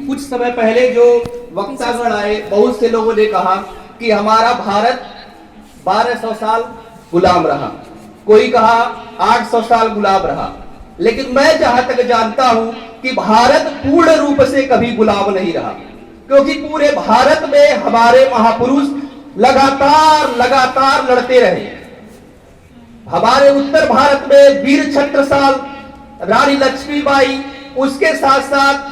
कुछ समय पहले जो वक्तागण आए, बहुत से लोगों ने कहा कि हमारा भारत 1200 साल गुलाम रहा, कोई कहा 800 साल गुलाम रहा, लेकिन मैं जहां तक जानता हूं कि भारत पूर्ण रूप से कभी गुलाम नहीं रहा, क्योंकि पूरे भारत में हमारे महापुरुष लगातार लड़ते रहे। हमारे उत्तर भारत में वीर छत्रसाल, रानी लक्ष्मीबाई, उसके साथ साथ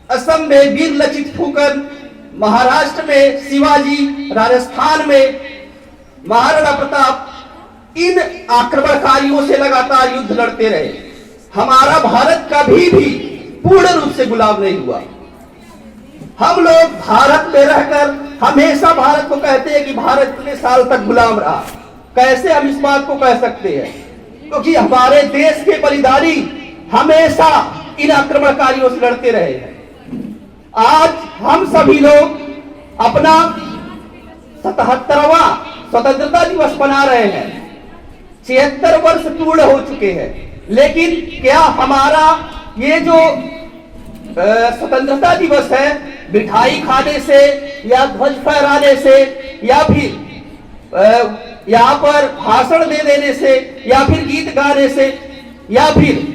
असम में वीर लचित फुकन, महाराष्ट्र में शिवाजी, राजस्थान में महाराणा प्रताप, इन आक्रमणकारियों से लगातार युद्ध लड़ते रहे। हमारा भारत कभी भी पूर्ण रूप से गुलाम नहीं हुआ। हम लोग भारत में रहकर हमेशा भारत को कहते हैं कि भारत इतने साल तक गुलाम रहा। कैसे हम इस बात को कह सकते हैं? क्योंकि हमारे देश के बलिदानी हमेशा इन आक्रमणकारियों से लड़ते रहे हैं। आज हम सभी लोग अपना 77वां स्वतंत्रता दिवस मना रहे हैं। 76 वर्ष पूर्ण हो चुके हैं, लेकिन क्या हमारा ये जो स्वतंत्रता दिवस है मिठाई खाने से या ध्वज फहराने से या फिर यहाँ पर भाषण दे देने से या फिर गीत गाने से या फिर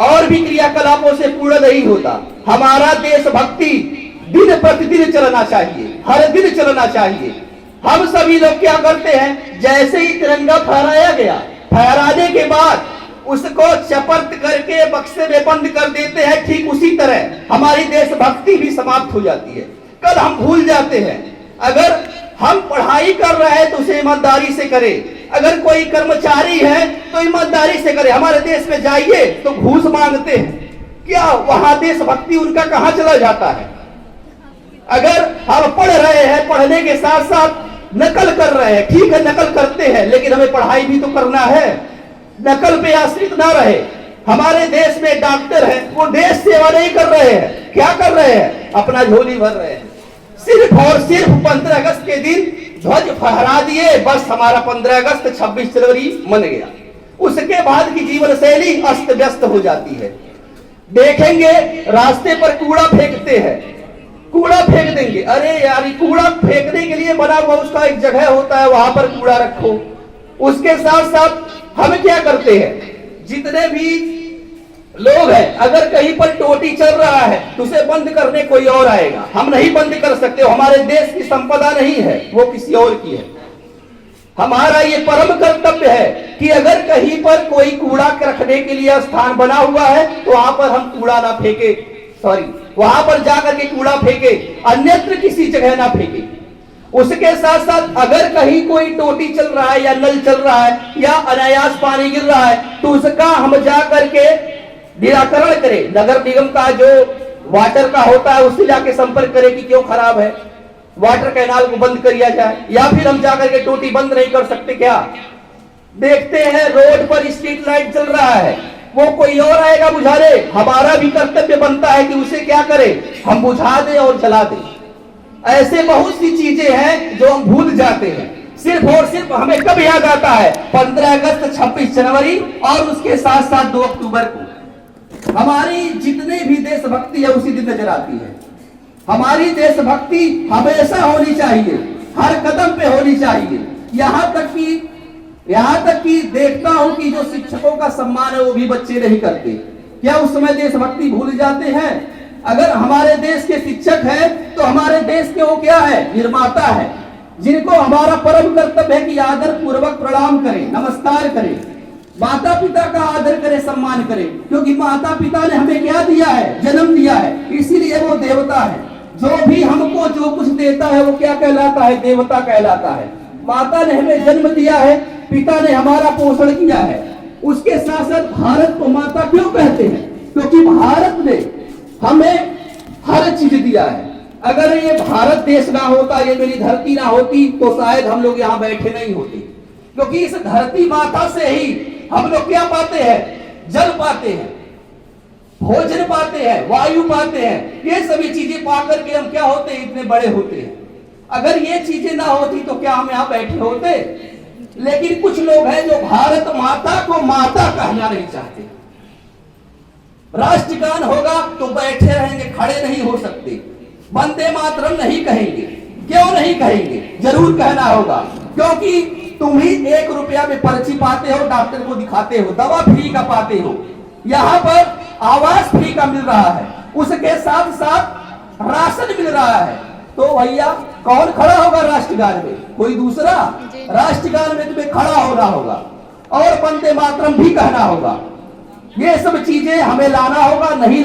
और भी क्रियाकलापों से पूर्ण नहीं होता। हमारा देशभक्ति दिन प्रतिदिन चलना चाहिए, हर दिन चलना चाहिए। हम सभी लोग क्या करते हैं, जैसे ही तिरंगा फहराया गया, फहराने के बाद उसको चपट करके बक्से में बंद कर देते हैं। ठीक उसी तरह हमारी देशभक्ति भी समाप्त हो जाती है। कल हम भूल जाते हैं, अगर हम पढ़ाई कर रहे हैं तो उसे ईमानदारी से करें। अगर कोई कर्मचारी है तो ईमानदारी से करे। हमारे देश में जाइए तो घूस मांगते हैं, क्या वहां देशभक्ति उनका कहां चला जाता है? अगर हम पढ़ रहे हैं, पढ़ने के साथ साथ नकल कर रहे हैं, ठीक है नकल करते हैं, लेकिन हमें पढ़ाई भी तो करना है, नकल पे आश्रित ना रहे। हमारे देश में डॉक्टर हैं, वो देश सेवा नहीं कर रहे हैं, क्या कर रहे हैं? अपना झोली भर रहे हैं। सिर्फ और सिर्फ 15 अगस्त के दिन ध्वज फहरा दिए, बस हमारा 15 अगस्त 26 जनवरी मन गया। उसके बाद की जीवन शैली अस्त व्यस्त हो जाती है। देखेंगे रास्ते पर कूड़ा फेंकते हैं, कूड़ा फेंक देंगे, अरे यार कूड़ा फेंकने के लिए बना हुआ उसका एक जगह होता है, वहां पर कूड़ा रखो। उसके साथ साथ हम क्या करते हैं, जितने भी लोग हैं, अगर कहीं पर टोटी चल रहा है तो उसे बंद करने कोई और आएगा, हम नहीं बंद कर सकते। हमारे देश की संपदा नहीं है, वो किसी और की है। हमारा ये परम कर्तव्य है कि अगर कहीं पर कोई कूड़ा रखने के लिए स्थान बना हुआ है तो वहां पर हम कूड़ा ना फेंके, वहां पर जाकर के कूड़ा फेंके, अन्यत्र किसी जगह ना फेंके। उसके साथ साथ अगर कहीं कोई टोटी चल रहा है या नल चल रहा है या अनायास पानी गिर रहा है तो उसका हम जा करके निराकरण करें। नगर निगम का जो वाटर का होता है उससे जाके संपर्क करें कि क्यों खराब है, वाटर कैनाल को बंद किया जाए। या फिर हम जाकर के टोटी बंद नहीं कर सकते क्या? देखते हैं रोड पर स्ट्रीट लाइट चल रहा है, वो कोई और आएगा बुझाने, हमारा भी कर्तव्य बनता है कि उसे क्या करें, हम बुझा दें और जला दें। ऐसे बहुत सी चीजें हैं जो हम भूल जाते हैं। सिर्फ और सिर्फ हमें कब याद आता है? 15 अगस्त, 26 जनवरी और उसके साथ साथ 2 अक्टूबर को। हमारी जितने भी देशभक्ति है उसी दिन नजर आती है। हमारी देशभक्ति हमेशा होनी चाहिए, हर कदम पे होनी चाहिए। यहाँ तक कि देखता हूं कि जो शिक्षकों का सम्मान है वो भी बच्चे नहीं करते। क्या उस समय देशभक्ति भूल जाते हैं? अगर हमारे देश के शिक्षक हैं तो हमारे देश के वो क्या है? निर्माता है, जिनको हमारा परम कर्तव्य है कि आदर पूर्वक प्रणाम करें, नमस्कार करें, माता पिता का आदर करें, सम्मान करें, क्योंकि माता पिता ने हमें क्या दिया है? जन्म दिया है, इसीलिए वो देवता है। जो भी हमको जो कुछ देता है वो क्या कहलाता है? देवता कहलाता है। माता ने हमें जन्म दिया है, पिता ने हमारा पोषण किया है। उसके साथ साथ भारत को माता क्यों कहते हैं? क्योंकि भारत ने हमें हर चीज दिया है। अगर ये भारत देश ना होता, ये मेरी धरती ना होती तो शायद हम लोग यहाँ बैठे नहीं होते। क्योंकि इस धरती माता से ही हम लोग क्या पाते हैं? जल पाते हैं, भोजन पाते हैं, वायु पाते हैं। ये सभी चीजें पाकर के हम क्या होते हैं? इतने बड़े होते हैं। अगर ये चीजें ना होती तो क्या हम यहाँ बैठे होते? लेकिन कुछ लोग हैं जो भारत माता को माता कहना नहीं चाहते। राष्ट्रगान होगा तो बैठे रहेंगे, खड़े नहीं हो सकते, वंदे मातरम नहीं कहेंगे। क्यों नहीं कहेंगे? जरूर कहना होगा, क्योंकि तुम ही 1 रुपया में पर्ची पाते हो, डॉक्टर को दिखाते हो, दवा फ्री का पाते हो, यहाँ पर आवास फ्री का मिल रहा है, उसके साथ साथ राशन मिल रहा है। तो भैया कौन खड़ा होगा राष्ट्रगान में? कोई दूसरा? राष्ट्रगान में तुम्हें खड़ा होना होगा और वंदे मातरम भी कहना होगा। ये सब चीजें हमें लाना होगा, नहीं ला